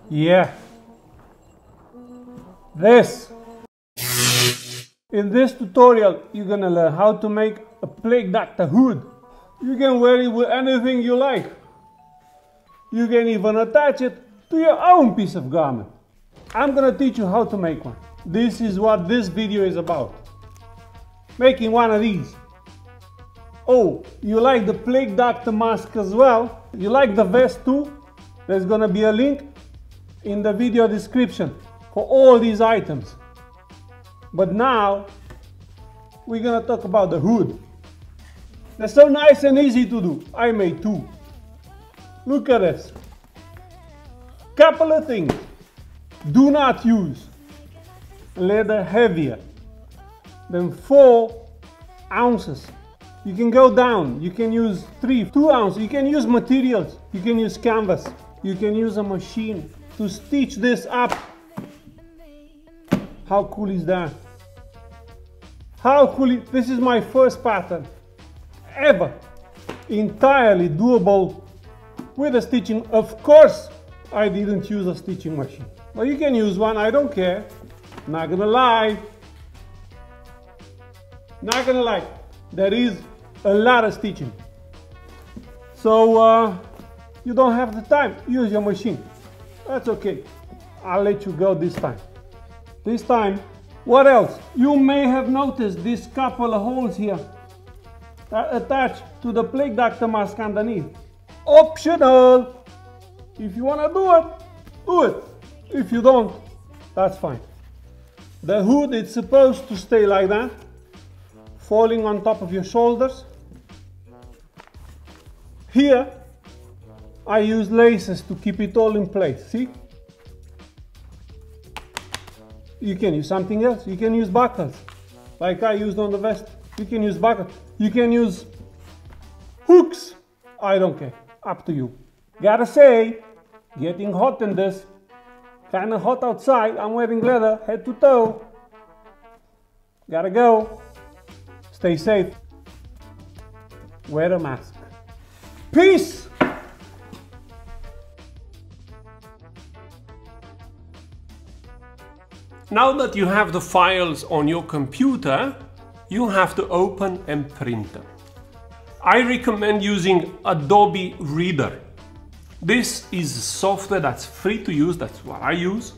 Yeah. In this tutorial, you're gonna learn how to make a plague doctor hood. You can wear it with anything you like. You can even attach it to your own piece of garment. I'm gonna teach you how to make one. This is what this video is about. Making one of these. Oh, you like the plague doctor mask as well? You like the vest too? There's gonna be a link in the video description for all these items. But now we're gonna talk about the hood. They're so nice and easy to do. I made two. Look at this. Couple of things. Do not use leather heavier than 4 ounces. You can go down. You can use 2 ounces. You can use materials. You can use canvas. You can use a machine to stitch this up. How cool is that? How cool this is my first pattern ever. Entirely doable with a stitching. Of course, I didn't use a stitching machine. But you can use one, I don't care. Not gonna lie. Not gonna lie. There is a lot of stitching. So you don't have the time, use your machine. That's okay. I'll let you go this time. This time, what else? You may have noticed this couple of holes here attached to the plague doctor mask underneath. Optional. If you want to do it, do it. If you don't, that's fine. The hood is supposed to stay like that, falling on top of your shoulders. Here, I use laces to keep it all in place, see? You can use something else. You can use buckles, like I used on the vest. You can use buckles. You can use hooks. I don't care. Up to you. Gotta say, getting hot in this. Kinda hot outside. I'm wearing leather, head to toe. Gotta go. Stay safe. Wear a mask. Peace! Now that you have the files on your computer, you have to open and print them. I recommend using Adobe Reader. This is software that's free to use, that's what I use.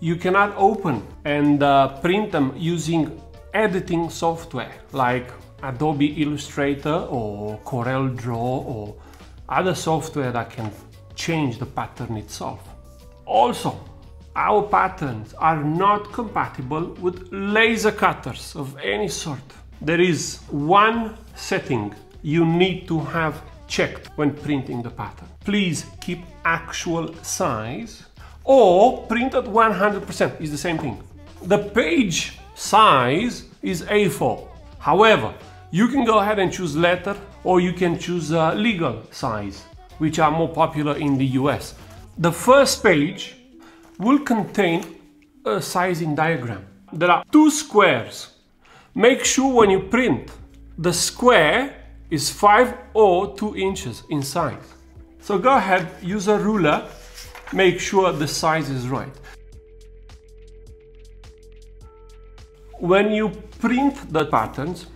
You cannot open and print them using editing software like Adobe Illustrator or Corel Draw or other software that can change the pattern itself. Also, our patterns are not compatible with laser cutters of any sort. There is one setting you need to have checked when printing the pattern. Please keep actual size or print at 100%, is the same thing. The page size is A4. However, you can go ahead and choose letter or you can choose legal size, which are more popular in the US. The first page will contain a sizing diagram. There are 2 squares. Make sure when you print, the square is 5 or 2 inches in size. So go ahead, use a ruler, make sure the size is right. When you print the patterns,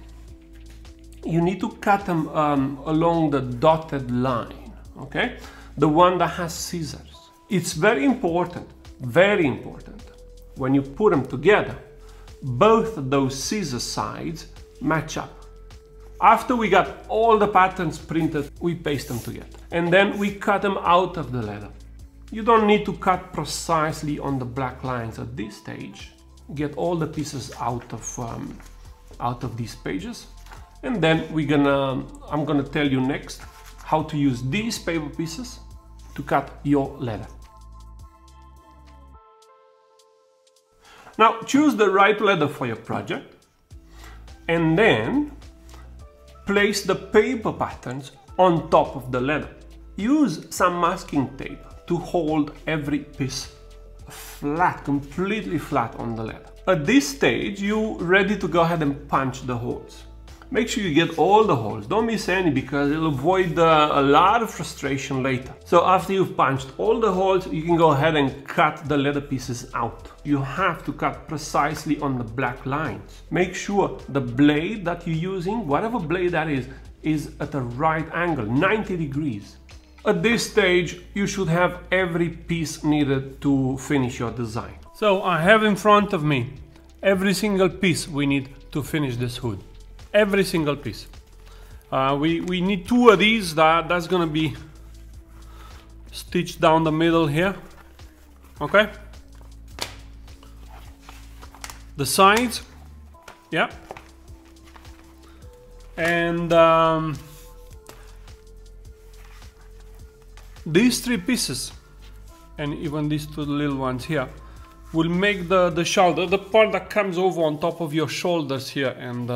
you need to cut them along the dotted line, okay? The one that has scissors. It's very important, when you put them together, both of those scissor sides match up. After we got all the patterns printed, we paste them together. And then we cut them out of the leather. You don't need to cut precisely on the black lines at this stage. Get all the pieces out of these pages. And then I'm gonna tell you next how to use these paper pieces to cut your leather. Now choose the right leather for your project and then place the paper patterns on top of the leather. Use some masking tape to hold every piece flat, completely flat on the leather. At this stage, you're ready to go ahead and punch the holes. Make sure you get all the holes, don't miss any, because it'll avoid a lot of frustration later. So after you've punched all the holes, you can go ahead and cut the leather pieces out. You have to cut precisely on the black lines. Make sure the blade that you're using, whatever blade that is at the right angle, 90 degrees. At this stage, you should have every piece needed to finish your design. So I have in front of me every single piece we need to finish this hood. Every single piece. We need 2 of these. That's gonna be stitched down the middle here. Okay. The sides, yeah. And these 3 pieces, and even these 2 little ones here, will make the shoulder, the part that comes over on top of your shoulders here, and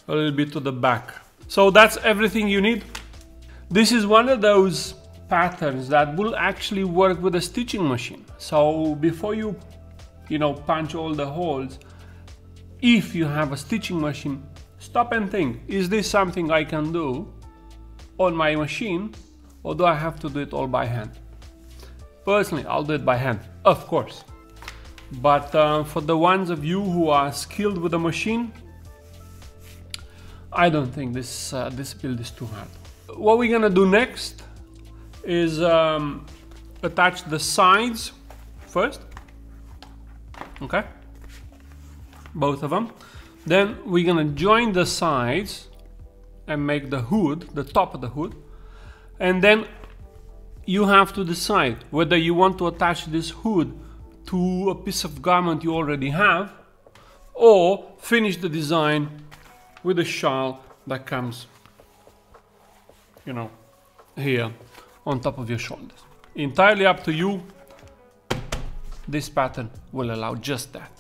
a little bit to the back. So that's everything you need. This is one of those patterns that will actually work with a stitching machine. So before you punch all the holes, if you have a stitching machine, stop and think, is this something I can do on my machine, or do I have to do it all by hand? Personally, I'll do it by hand, of course. But for the ones of you who are skilled with a machine, I don't think this build is too hard. What we're gonna do next is attach the sides first, okay, both of them. Then we're gonna join the sides and make the hood, the top of the hood, and then you have to decide whether you want to attach this hood to a piece of garment you already have, or finish the design with a shawl that comes, here on top of your shoulders. Entirely up to you. This pattern will allow just that.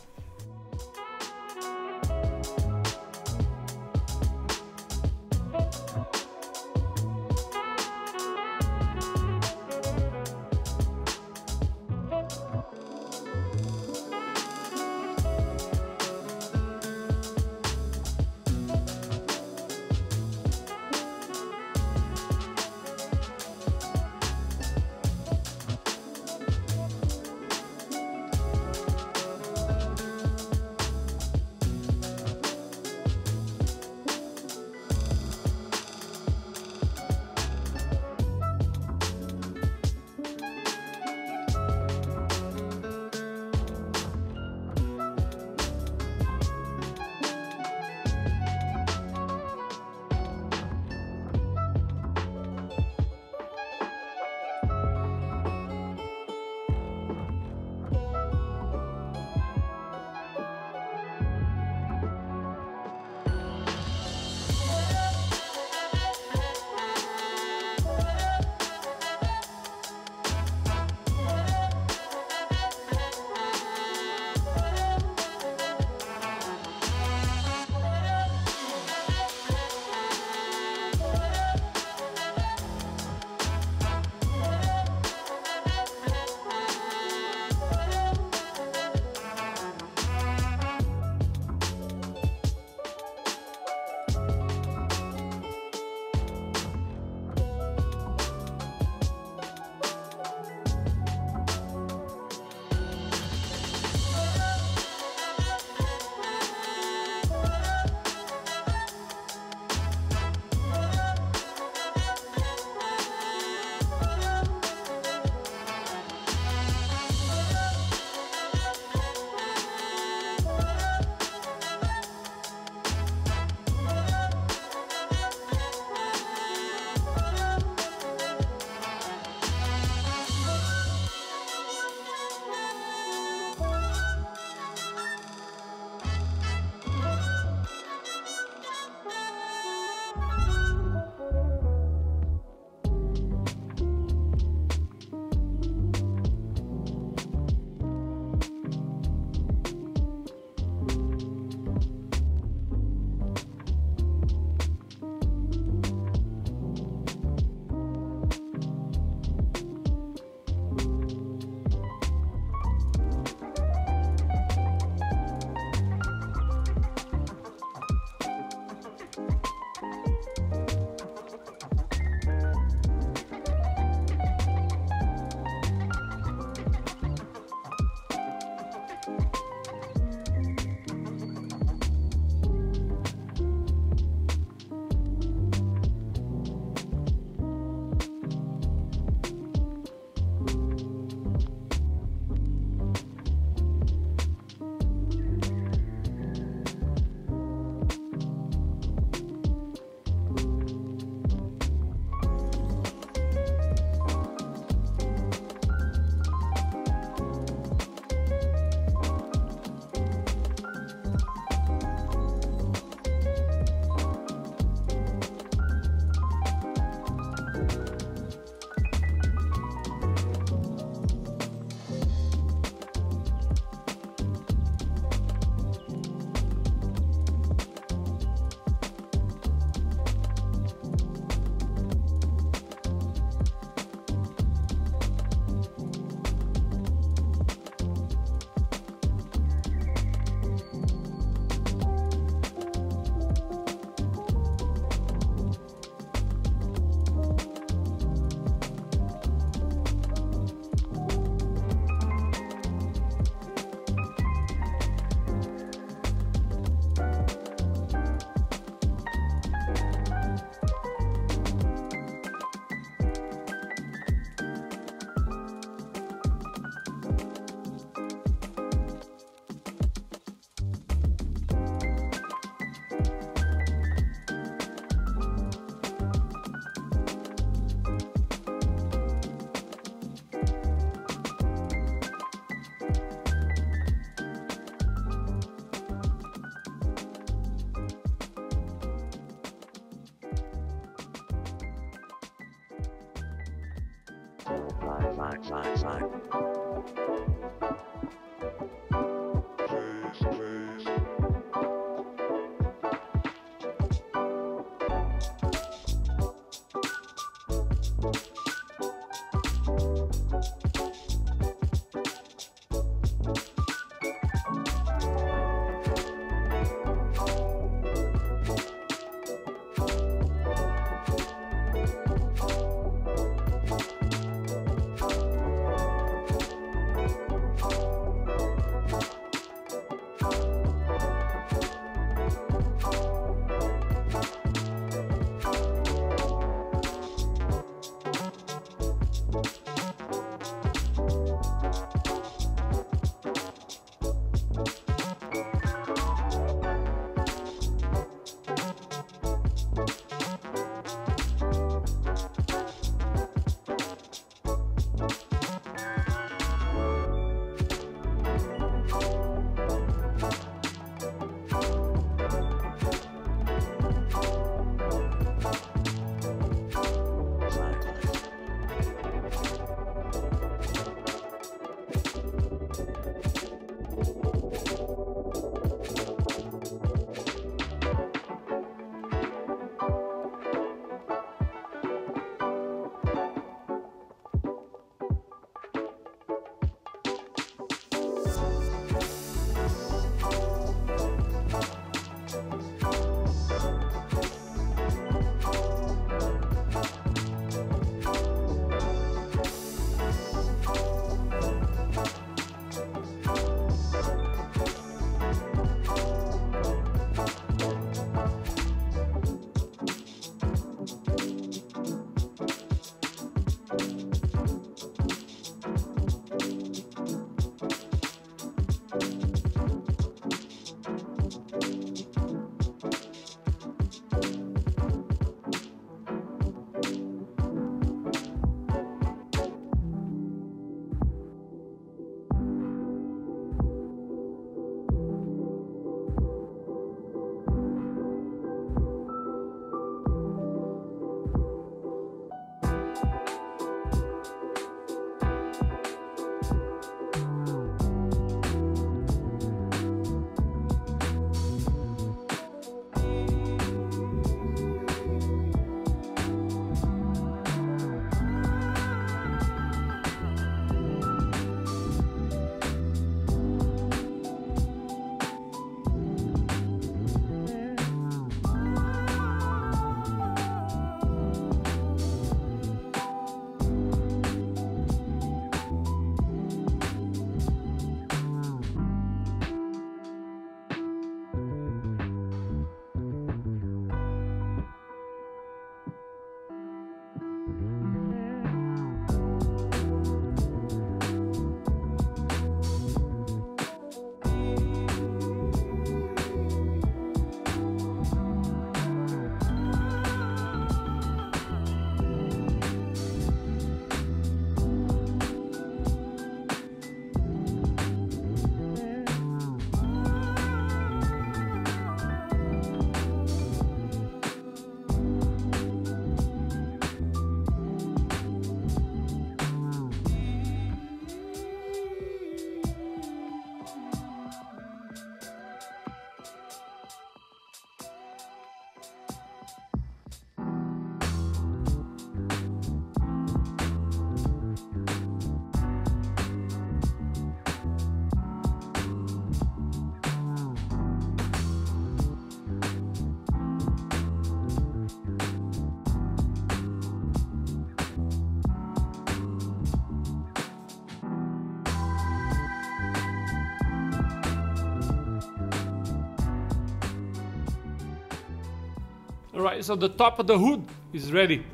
Alright, so the top of the hood is ready.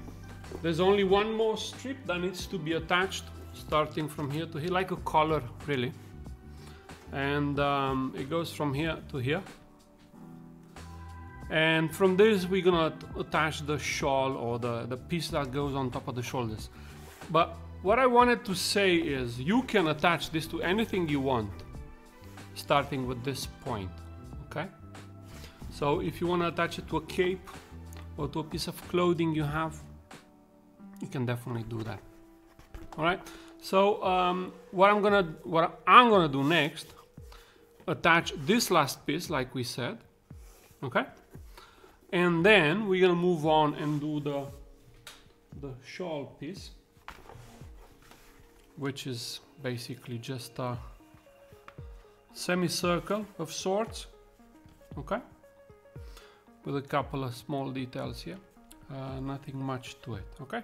There's only one more strip that needs to be attached, starting from here to here, like a collar really. And it goes from here to here. And from this we're gonna attach the shawl, or the piece that goes on top of the shoulders. But what I wanted to say is you can attach this to anything you want, starting with this point, okay? So if you want to attach it to a cape or to a piece of clothing you have, you can definitely do that. Alright, So what I'm gonna do next, attach this last piece like we said, okay, and then we're gonna move on and do the shawl piece, which is basically just a semicircle of sorts, okay, with a couple of small details here, nothing much to it, okay.